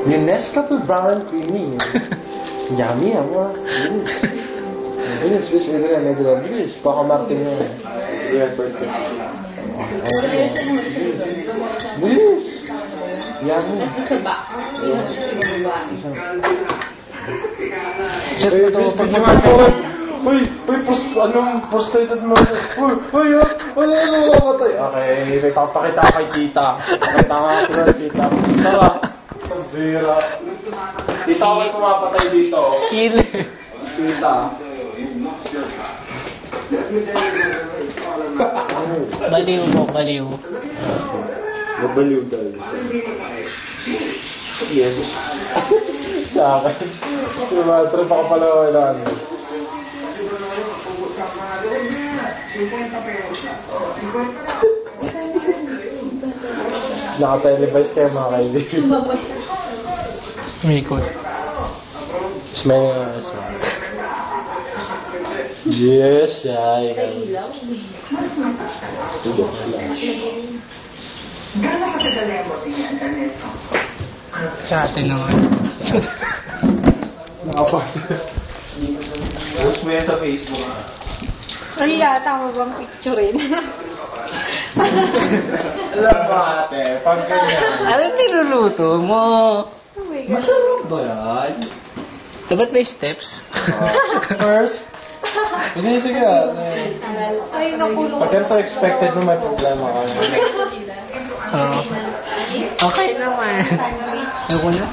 Yung Nescafe Brown and Creamy. Yummy, ama. Bilis. Bilis, bilis. Bilis. Baka Martin yan. Yeah, birthday. Bilis. Yummy. Check mo ito. Pag naman. Uy, frustrated mo. Uy, ano mamatay? Okay, may papakita kay tita. Pakita nga ako ng tita. Tara. Zira. Tita ako yung pumapatay dito. Kili. Tita. Baliw mo, baliw. Mabaliw tayo. Yes. Sa akin. Diba, trip ako pala kailangan. Naka-televise kayo mga kaibigan. Umikot. Smile. Yes, ay. Sa atin naman. Nakapasa. Post mo yan sa Facebook. Ay, tama bang picturein? Alam ba ate, pag ganyan. Anong niluluto mo? Oh my God. Masarap ba yan? Dapat may steps. First, hindi, sige. Ay, nakulong. Pag ganito expected mo may problema ka. Okay naman. Ako na.